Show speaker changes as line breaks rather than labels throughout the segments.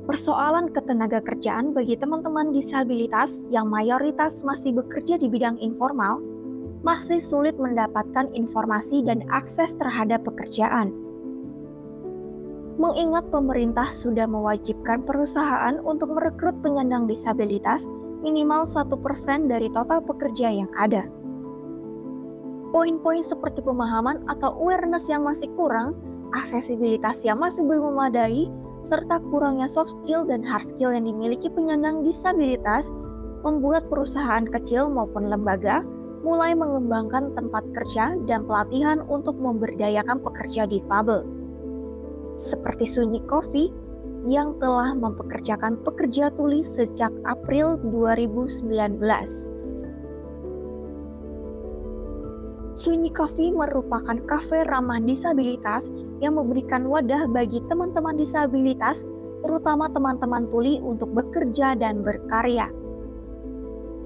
Persoalan ketenagakerjaan bagi teman-teman disabilitas yang mayoritas masih bekerja di bidang informal masih sulit mendapatkan informasi dan akses terhadap pekerjaan. Mengingat pemerintah sudah mewajibkan perusahaan untuk merekrut penyandang disabilitas minimal 1% dari total pekerja yang ada. Poin-poin seperti pemahaman atau awareness yang masih kurang, aksesibilitas yang masih belum memadai, serta kurangnya soft skill dan hard skill yang dimiliki penyandang disabilitas membuat perusahaan kecil maupun lembaga mulai mengembangkan tempat kerja dan pelatihan untuk memberdayakan pekerja difabel. Seperti Sunyi Coffee yang telah mempekerjakan pekerja tuli sejak April 2019. Sunyi Coffee merupakan kafe ramah disabilitas yang memberikan wadah bagi teman-teman disabilitas, terutama teman-teman tuli untuk bekerja dan berkarya.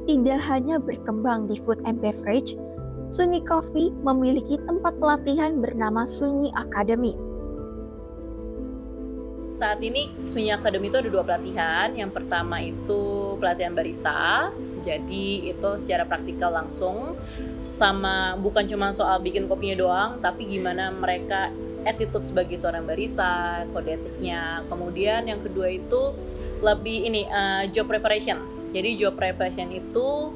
Tidak hanya berkembang di food and beverage, Sunyi Coffee memiliki tempat pelatihan bernama Sunyi Academy.
Saat ini Sunyi Academy itu ada 2 pelatihan. Yang pertama itu pelatihan barista, jadi itu secara praktikal langsung, sama bukan cuma soal bikin kopinya doang, tapi gimana mereka attitude sebagai seorang barista, kode etiknya. Kemudian yang kedua itu lebih job preparation. Jadi job preparation itu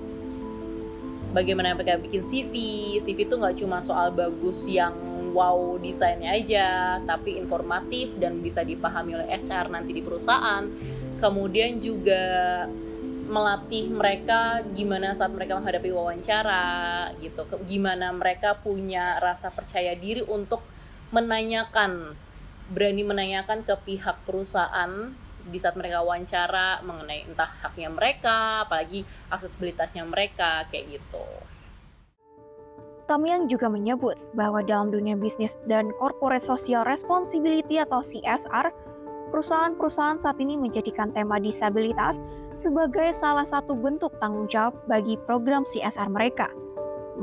bagaimana mereka bikin CV. CV itu nggak cuma soal bagus yang wow desainnya aja, tapi informatif dan bisa dipahami oleh HR nanti di perusahaan. Kemudian juga melatih mereka gimana saat mereka menghadapi wawancara gitu, gimana mereka punya rasa percaya diri untuk berani menanyakan ke pihak perusahaan di saat mereka wawancara mengenai entah haknya mereka, apalagi aksesibilitasnya mereka, kayak gitu.
Tamiang juga menyebut bahwa dalam dunia bisnis dan corporate social responsibility atau CSR, perusahaan-perusahaan saat ini menjadikan tema disabilitas sebagai salah satu bentuk tanggung jawab bagi program CSR mereka.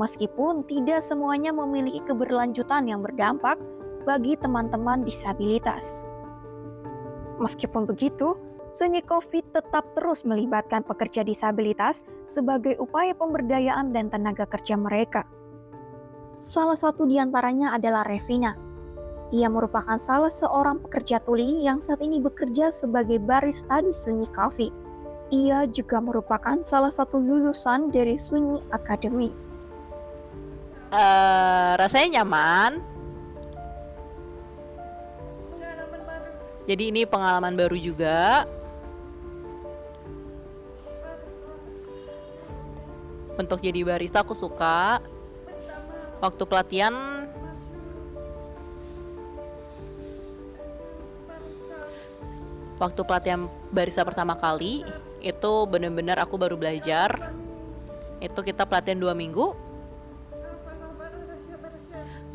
Meskipun tidak semuanya memiliki keberlanjutan yang berdampak bagi teman-teman disabilitas. Meskipun begitu, Sunyi Coffee tetap terus melibatkan pekerja disabilitas sebagai upaya pemberdayaan dan tenaga kerja mereka. Salah satu di antaranya adalah Revina. Ia merupakan salah seorang pekerja tuli yang saat ini bekerja sebagai barista di Sunyi Coffee. Ia juga merupakan salah satu lulusan dari Sunyi Academy.
Rasanya nyaman. Jadi ini pengalaman baru juga. Untuk jadi barista aku suka. Waktu pelatihan barista pertama kali itu benar-benar aku baru belajar. Itu kita pelatihan 2 minggu.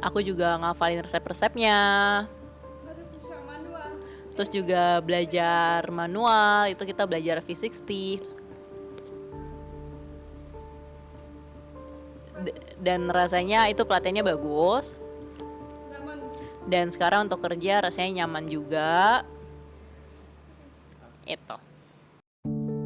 Aku juga ngafalin resep-resepnya. Terus juga belajar manual, itu kita belajar V60. Dan rasanya itu pelatihannya bagus. Dan sekarang untuk kerja rasanya nyaman juga. Itu.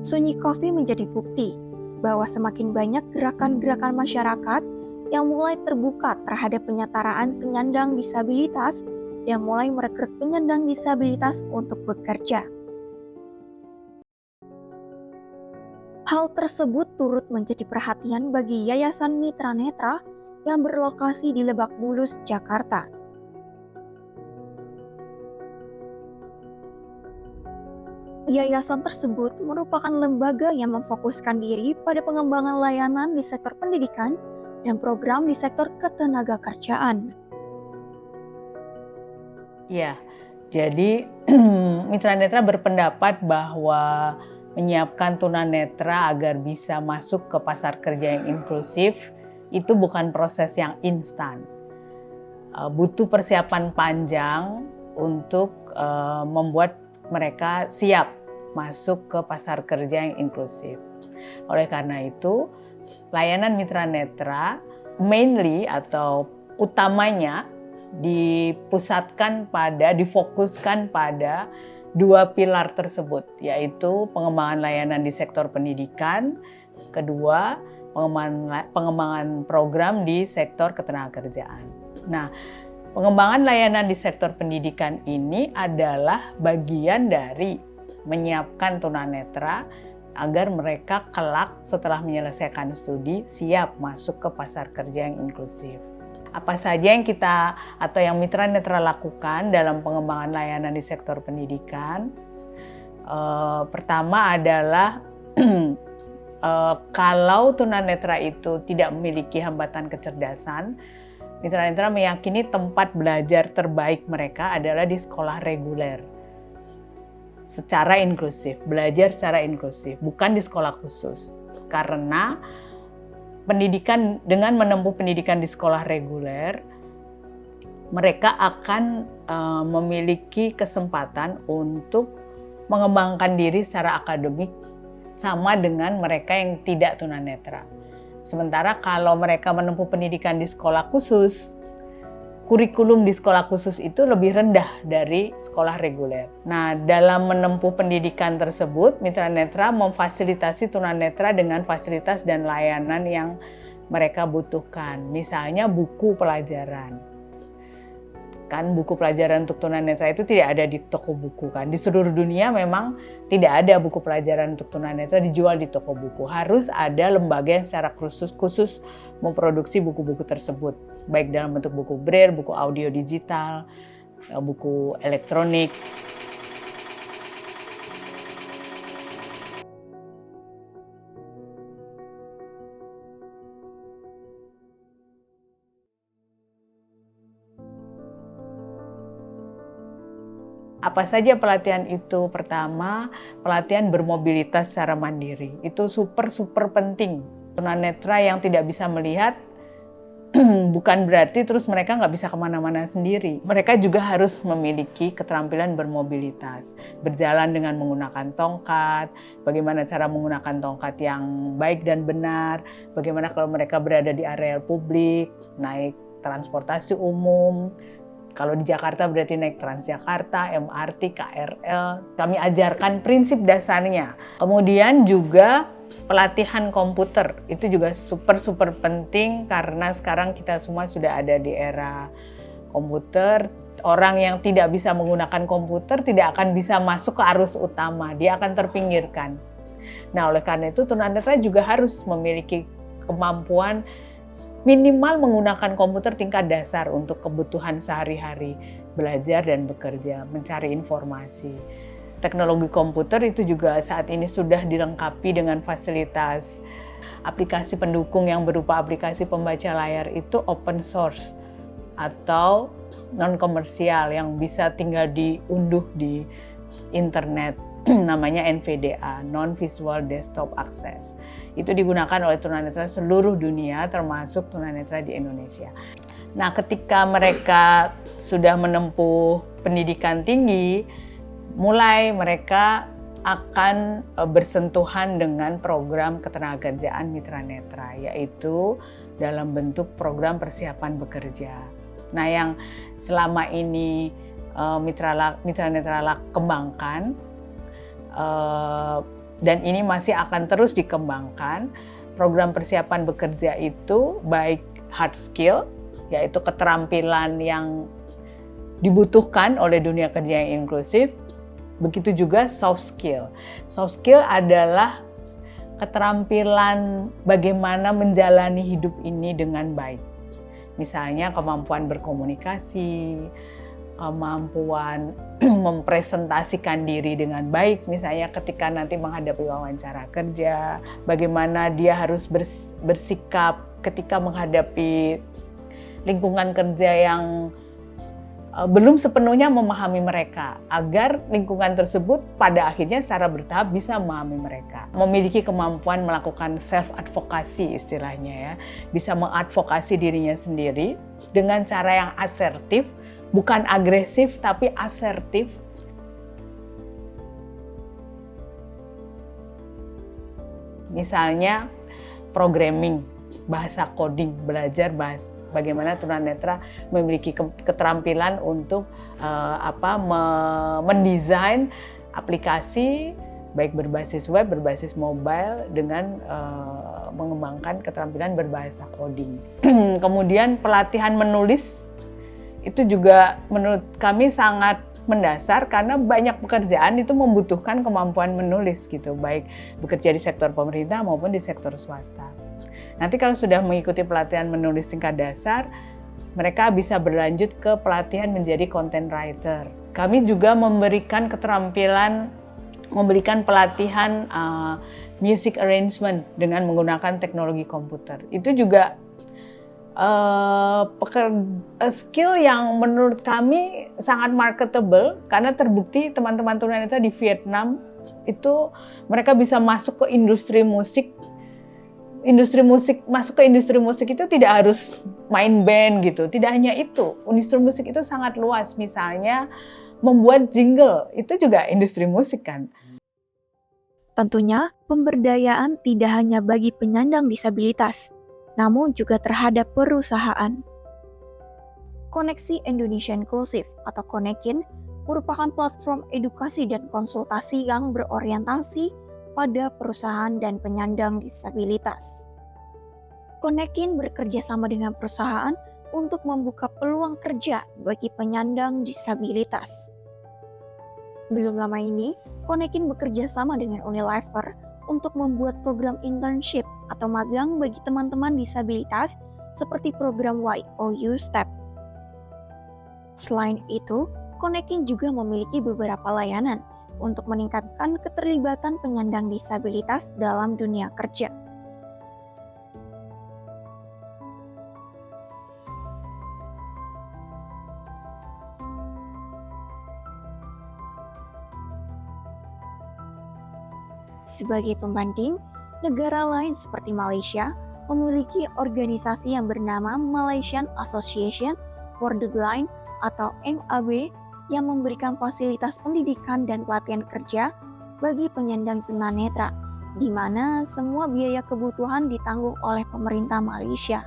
Sunyi Coffee menjadi bukti bahwa semakin banyak gerakan-gerakan masyarakat yang mulai terbuka terhadap penyetaraan penyandang disabilitas dan mulai merekrut penyandang disabilitas untuk bekerja. Hal tersebut turut menjadi perhatian bagi Yayasan Mitra Netra yang berlokasi di Lebak Bulus, Jakarta. Yayasan tersebut merupakan lembaga yang memfokuskan diri pada pengembangan layanan di sektor pendidikan dan program di sektor ketenagakerjaan.
Ya, jadi Mitra Netra berpendapat bahwa menyiapkan tunanetra agar bisa masuk ke pasar kerja yang inklusif itu bukan proses yang instan. Butuh persiapan panjang untuk membuat mereka siap masuk ke pasar kerja yang inklusif. Oleh karena itu, layanan Mitra Netra mainly atau utamanya difokuskan pada dua pilar tersebut, yaitu pengembangan layanan di sektor pendidikan, kedua pengembangan program di sektor ketenagakerjaan. Nah, pengembangan layanan di sektor pendidikan ini adalah bagian dari menyiapkan tunanetra agar mereka kelak setelah menyelesaikan studi siap masuk ke pasar kerja yang inklusif. Apa saja yang kita atau yang Mitra Netra lakukan dalam pengembangan layanan di sektor pendidikan? Pertama adalah kalau tunanetra itu tidak memiliki hambatan kecerdasan, Mitra Netra meyakini tempat belajar terbaik mereka adalah di sekolah reguler. Secara inklusif, belajar secara inklusif, bukan di sekolah khusus. Karena dengan menempuh pendidikan di sekolah reguler, mereka akan memiliki kesempatan untuk mengembangkan diri secara akademik sama dengan mereka yang tidak tunanetra. Sementara kalau mereka menempuh pendidikan di sekolah khusus, kurikulum di sekolah khusus itu lebih rendah dari sekolah reguler. Nah, dalam menempuh pendidikan tersebut, Mitra Netra memfasilitasi tunanetra dengan fasilitas dan layanan yang mereka butuhkan. Misalnya buku pelajaran. Kan buku pelajaran untuk tunanetra itu tidak ada di toko buku kan. Di seluruh dunia memang tidak ada buku pelajaran untuk tunanetra dijual di toko buku. Harus ada lembaga yang secara khusus memproduksi buku-buku tersebut. Baik dalam bentuk buku braille, buku audio digital, buku elektronik. Apa saja pelatihan itu? Pertama, pelatihan bermobilitas secara mandiri. Itu super penting. Tunanetra yang tidak bisa melihat bukan berarti terus mereka nggak bisa kemana-mana sendiri. Mereka juga harus memiliki keterampilan bermobilitas. Berjalan dengan menggunakan tongkat, bagaimana cara menggunakan tongkat yang baik dan benar, bagaimana kalau mereka berada di area publik, naik transportasi umum. Kalau di Jakarta berarti naik Transjakarta, MRT, KRL. Kami ajarkan prinsip dasarnya. Kemudian juga pelatihan komputer. Itu juga super penting karena sekarang kita semua sudah ada di era komputer. Orang yang tidak bisa menggunakan komputer tidak akan bisa masuk ke arus utama. Dia akan terpinggirkan. Nah, oleh karena itu tunanetra juga harus memiliki kemampuan minimal menggunakan komputer tingkat dasar untuk kebutuhan sehari-hari, belajar dan bekerja, mencari informasi. Teknologi komputer itu juga saat ini sudah dilengkapi dengan fasilitas aplikasi pendukung yang berupa aplikasi pembaca layar itu open source atau non-komersial yang bisa tinggal diunduh di internet. Namanya NVDA, Non-Visual Desktop Access. Itu digunakan oleh tunanetra seluruh dunia, termasuk tunanetra di Indonesia. Nah, ketika mereka sudah menempuh pendidikan tinggi, mulai mereka akan bersentuhan dengan program ketenagakerjaan Mitra Netra, yaitu dalam bentuk program persiapan bekerja. Nah, yang selama ini Mitra Netra kembangkan, dan ini masih akan terus dikembangkan. Program persiapan bekerja itu baik hard skill, yaitu keterampilan yang dibutuhkan oleh dunia kerja yang inklusif, begitu juga soft skill. Soft skill adalah keterampilan bagaimana menjalani hidup ini dengan baik. Misalnya kemampuan berkomunikasi, kemampuan mempresentasikan diri dengan baik, misalnya ketika nanti menghadapi wawancara kerja, bagaimana dia harus bersikap ketika menghadapi lingkungan kerja yang belum sepenuhnya memahami mereka, agar lingkungan tersebut pada akhirnya secara bertahap bisa memahami mereka. Memiliki kemampuan melakukan self-advokasi istilahnya ya, bisa mengadvokasi dirinya sendiri dengan cara yang asertif, bukan agresif tapi asertif. Misalnya programming. bahasa coding, belajar bagaimana tunanetra memiliki keterampilan untuk mendesain aplikasi baik berbasis web, berbasis mobile dengan mengembangkan keterampilan berbahasa coding. Kemudian pelatihan menulis itu juga menurut kami sangat mendasar karena banyak pekerjaan itu membutuhkan kemampuan menulis gitu, baik bekerja di sektor pemerintah maupun di sektor swasta. Nanti kalau sudah mengikuti pelatihan menulis tingkat dasar, mereka bisa berlanjut ke pelatihan menjadi content writer. Kami juga memberikan pelatihan music arrangement dengan menggunakan teknologi komputer. Itu juga skill yang menurut kami sangat marketable karena terbukti teman-teman tunanetra di Vietnam itu mereka bisa masuk ke industri musik. Masuk ke industri musik itu tidak harus main band gitu. Tidak hanya itu, industri musik itu sangat luas. Misalnya membuat jingle, itu juga industri musik kan.
Tentunya, pemberdayaan tidak hanya bagi penyandang disabilitas, namun juga terhadap perusahaan. Koneksi Indonesia Inklusif atau Konekin merupakan platform edukasi dan konsultasi yang berorientasi pada perusahaan dan penyandang disabilitas. Konekin bekerja sama dengan perusahaan untuk membuka peluang kerja bagi penyandang disabilitas. Belum lama ini, Konekin bekerja sama dengan Unilever untuk membuat program internship atau magang bagi teman-teman disabilitas seperti program YOU STEP. Selain itu, Konekin juga memiliki beberapa layanan untuk meningkatkan keterlibatan penyandang disabilitas dalam dunia kerja. Sebagai pembanding, negara lain seperti Malaysia memiliki organisasi yang bernama Malaysian Association for the Blind atau MAB yang memberikan fasilitas pendidikan dan pelatihan kerja bagi penyandang tunanetra, di mana semua biaya kebutuhan ditanggung oleh pemerintah Malaysia.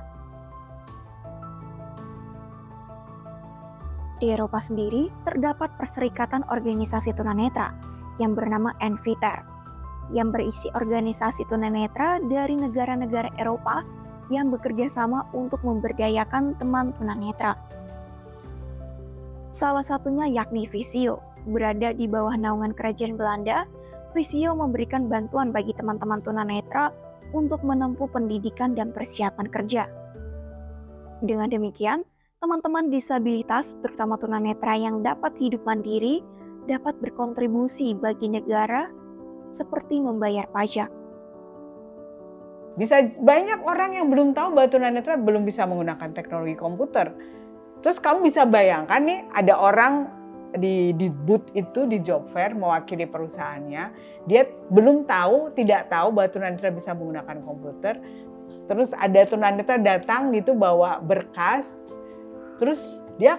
Di Eropa sendiri, terdapat Perserikatan Organisasi Tunanetra yang bernama NVTER, yang berisi organisasi tunanetra dari negara-negara Eropa yang bekerja sama untuk memberdayakan teman tunanetra. Salah satunya yakni Visio, berada di bawah naungan Kerajaan Belanda. Visio memberikan bantuan bagi teman-teman tunanetra untuk menempuh pendidikan dan persiapan kerja. Dengan demikian, teman-teman disabilitas, terutama tunanetra yang dapat hidup mandiri, dapat berkontribusi bagi negara seperti membayar pajak.
Bisa banyak orang yang belum tahu bahwa tunanetra belum bisa menggunakan teknologi komputer. Terus kamu bisa bayangkan nih, ada orang di booth itu di job fair mewakili perusahaannya, dia tidak tahu bahwa tunanetra bisa menggunakan komputer. Terus ada tunanetra datang gitu bawa berkas, terus dia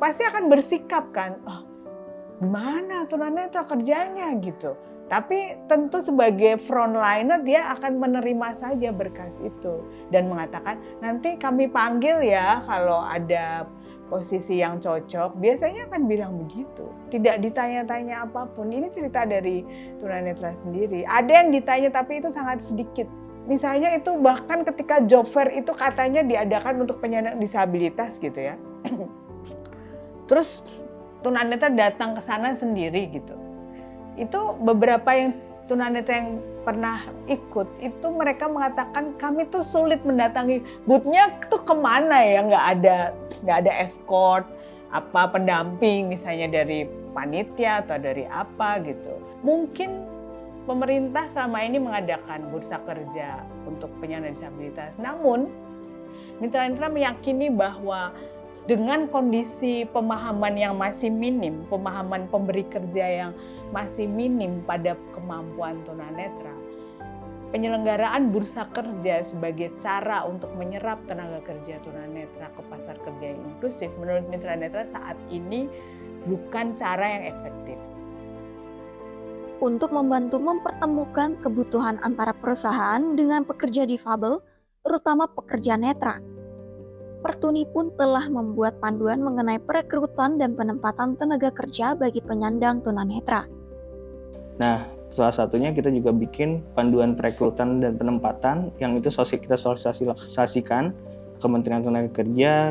pasti akan bersikap kan, gimana tunanetra kerjanya gitu. Tapi tentu sebagai frontliner dia akan menerima saja berkas itu dan mengatakan nanti kami panggil ya kalau ada posisi yang cocok. Biasanya akan bilang begitu. Tidak ditanya-tanya apapun. Ini cerita dari tunanetra sendiri. Ada yang ditanya tapi itu sangat sedikit. Misalnya itu bahkan ketika job fair itu katanya diadakan untuk penyandang disabilitas gitu ya. Terus tunanetra datang ke sana sendiri gitu. Itu beberapa yang tunanetra yang pernah ikut, itu mereka mengatakan kami tuh sulit mendatangi booth-nya tuh kemana ya, nggak ada escort, pendamping misalnya dari panitia atau dari apa gitu. Mungkin pemerintah selama ini mengadakan bursa kerja untuk penyandang disabilitas, namun mitra-mitra meyakini bahwa dengan kondisi pemahaman yang masih minim, pemahaman pemberi kerja yang masih minim pada kemampuan tunanetra, penyelenggaraan bursa kerja sebagai cara untuk menyerap tenaga kerja tunanetra ke pasar kerja yang inklusif menurut mitra netra saat ini bukan cara yang efektif.
untuk membantu mempertemukan kebutuhan antara perusahaan dengan pekerja difabel, terutama pekerja netra. Pertuni pun telah membuat panduan mengenai perekrutan dan penempatan tenaga kerja bagi penyandang tunanetra.
Nah, salah satunya kita juga bikin panduan perekrutan dan penempatan yang itu kita sosialisasikan ke Kementerian Tenaga Kerja,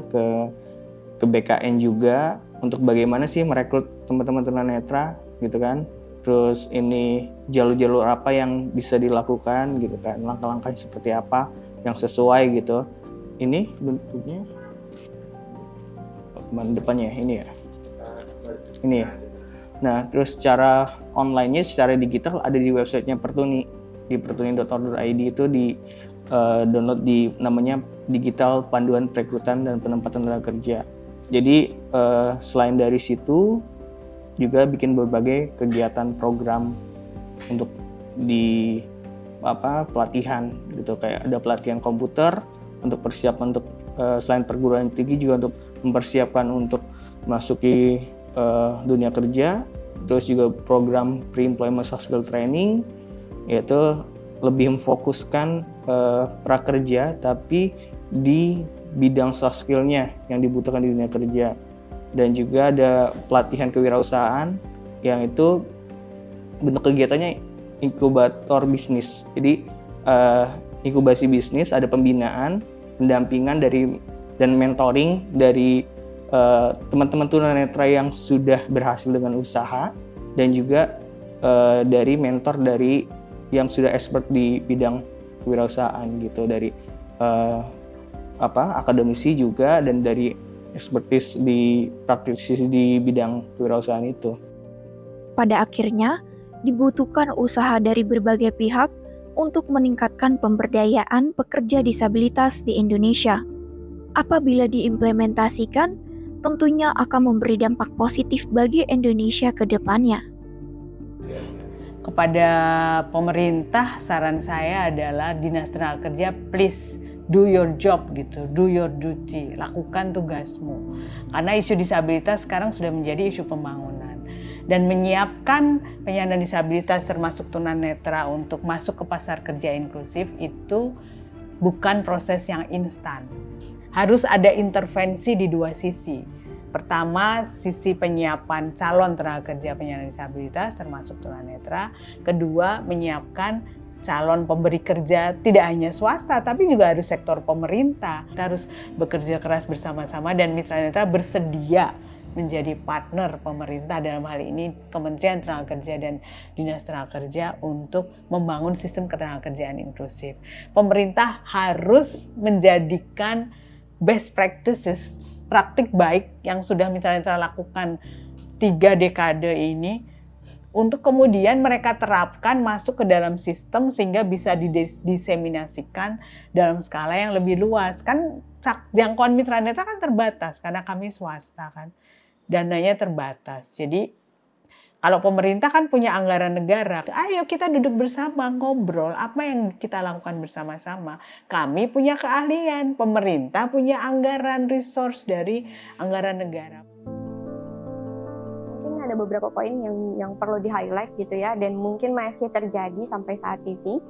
ke BKN juga untuk bagaimana sih merekrut teman-teman tunanetra gitu kan. Terus ini jalur-jalur apa yang bisa dilakukan gitu kan, langkah-langkah seperti apa yang sesuai gitu. Ini bentuknya depannya ini ya. Ini ya. Nah, terus secara online-nya, secara digital ada di websitenya Pertuni, di pertuni.org.id itu di download di namanya Digital Panduan Perekrutan dan Penempatan Tenaga Kerja. Jadi selain dari situ juga bikin berbagai kegiatan program untuk di pelatihan gitu, kayak ada pelatihan komputer untuk persiapan untuk selain perguruan tinggi juga untuk mempersiapkan untuk memasuki dunia kerja, terus juga program pre-employment soft skill training yaitu lebih memfokuskan prakerja tapi di bidang soft skill-nya yang dibutuhkan di dunia kerja. Dan juga ada pelatihan kewirausahaan yang itu bentuk kegiatannya inkubator bisnis. Jadi inkubasi bisnis, ada pembinaan, pendampingan dan mentoring dari teman-teman tunanetra yang sudah berhasil dengan usaha, dan juga dari mentor dari yang sudah expert di bidang kewirausahaan gitu, dari akademisi juga dan dari expertise di praktisi di bidang kewirausahaan itu.
Pada akhirnya, dibutuhkan usaha dari berbagai pihak untuk meningkatkan pemberdayaan pekerja disabilitas di Indonesia. Apabila diimplementasikan, tentunya akan memberi dampak positif bagi Indonesia ke depannya.
Kepada pemerintah, saran saya adalah Dinas Tenaga Kerja, please do your job gitu, do your duty, lakukan tugasmu. Karena isu disabilitas sekarang sudah menjadi isu pembangunan. Dan menyiapkan penyandang disabilitas termasuk tunanetra untuk masuk ke pasar kerja inklusif itu bukan proses yang instan. Harus ada intervensi di dua sisi. Pertama, sisi penyiapan calon tenaga kerja penyandang disabilitas termasuk tunanetra. Kedua, menyiapkan calon pemberi kerja tidak hanya swasta tapi juga harus sektor pemerintah. Kita harus bekerja keras bersama-sama dan mitra netra bersedia menjadi partner pemerintah, dalam hal ini Kementerian Tenaga Kerja dan Dinas Tenaga Kerja, untuk membangun sistem ketenagakerjaan inklusif. Pemerintah harus menjadikan best practices, praktik baik yang sudah mitra netra lakukan 3 dekade ini untuk kemudian mereka terapkan masuk ke dalam sistem sehingga bisa didiseminasikan dalam skala yang lebih luas. Kan jangkauan mitra netra kan terbatas karena kami swasta kan, dananya terbatas. Jadi kalau pemerintah kan punya anggaran negara, ayo kita duduk bersama ngobrol apa yang kita lakukan bersama-sama. Kami punya keahlian, pemerintah punya anggaran resource dari anggaran negara.
Ada beberapa poin yang perlu di-highlight gitu ya, dan mungkin masih terjadi sampai saat ini.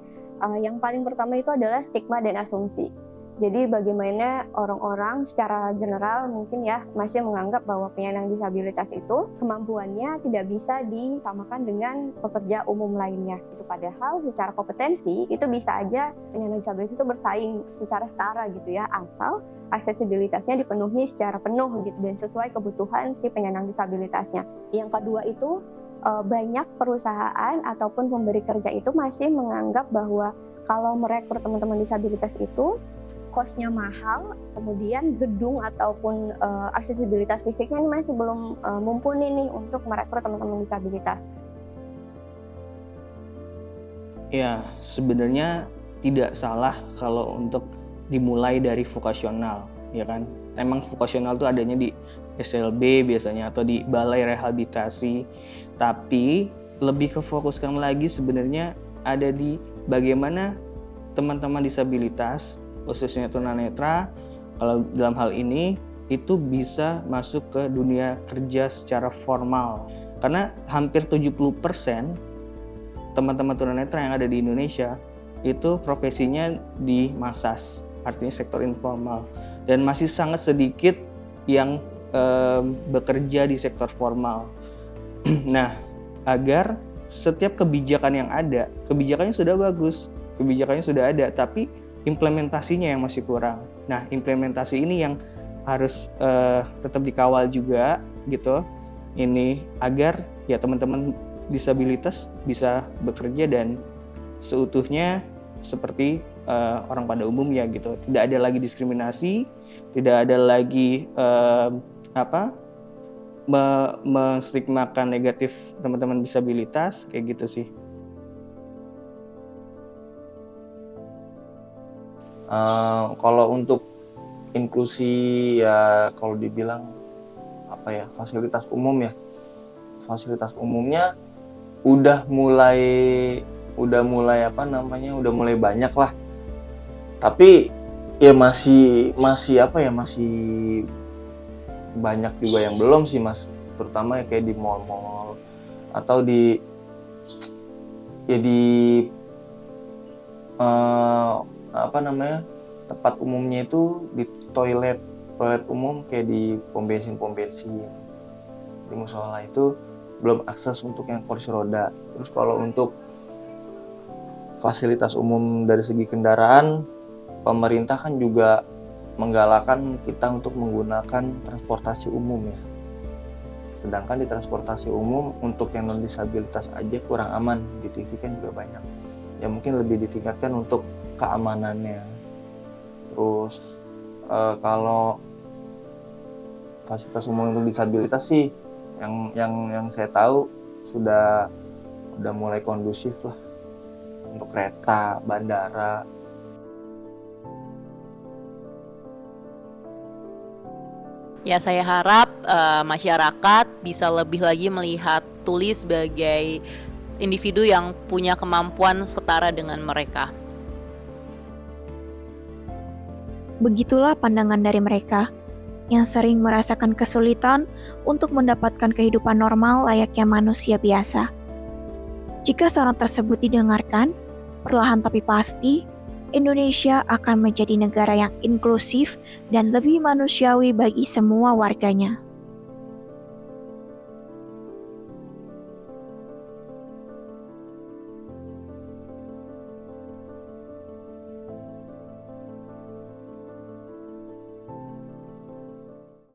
Yang paling pertama itu adalah stigma dan asumsi. Jadi bagaimana orang-orang secara general mungkin ya masih menganggap bahwa penyandang disabilitas itu kemampuannya tidak bisa disamakan dengan pekerja umum lainnya. Itu padahal secara kompetensi itu bisa aja penyandang disabilitas itu bersaing secara setara gitu ya, asal aksesibilitasnya dipenuhi secara penuh gitu dan sesuai kebutuhan si penyandang disabilitasnya. Yang kedua itu banyak perusahaan ataupun pemberi kerja itu masih menganggap bahwa kalau merekrut teman-teman disabilitas itu cost-nya mahal, kemudian gedung ataupun aksesibilitas fisiknya ini masih belum mumpuni nih untuk merekrut teman-teman disabilitas.
Ya, sebenarnya tidak salah kalau untuk dimulai dari vokasional, ya kan? Emang vokasional itu adanya di SLB biasanya atau di balai rehabilitasi, tapi lebih kefokuskan lagi sebenarnya ada di bagaimana teman-teman disabilitas, khususnya tunanetra, kalau dalam hal ini itu bisa masuk ke dunia kerja secara formal. Karena hampir 70% teman-teman tunanetra yang ada di Indonesia itu profesinya di massage, artinya sektor informal, dan masih sangat sedikit yang bekerja di sektor formal. Nah, agar setiap kebijakan yang ada, kebijakannya sudah bagus, kebijakannya sudah ada, tapi implementasinya yang masih kurang. Nah, implementasi ini yang harus tetap dikawal juga gitu. Ini agar ya teman-teman disabilitas bisa bekerja dan seutuhnya seperti orang pada umumnya gitu. Tidak ada lagi diskriminasi, tidak ada lagi menstigmakan negatif teman-teman disabilitas kayak gitu sih.
Kalau untuk inklusi ya kalau dibilang apa ya, fasilitas umum fasilitas umumnya udah mulai banyak lah, tapi ya masih banyak juga yang belum sih Mas, terutama kayak di mall-mall atau di tempat umumnya itu di toilet umum kayak di pom bensin di musola itu belum akses untuk yang kursi roda. Terus kalau untuk fasilitas umum dari segi kendaraan, pemerintah kan juga menggalakkan kita untuk menggunakan transportasi umum ya. Sedangkan di transportasi umum untuk yang non disabilitas aja kurang aman, di TV kan juga banyak. Ya mungkin lebih ditingkatkan untuk keamanannya. Terus kalau fasilitas umum untuk disabilitas sih yang saya tahu sudah mulai kondusif lah untuk kereta, bandara.
Ya, saya harap masyarakat bisa lebih lagi melihat tuli sebagai individu yang punya kemampuan setara dengan mereka.
Begitulah pandangan dari mereka yang sering merasakan kesulitan untuk mendapatkan kehidupan normal layaknya manusia biasa. Jika saran tersebut didengarkan, perlahan tapi pasti, Indonesia akan menjadi negara yang inklusif dan lebih manusiawi bagi semua warganya.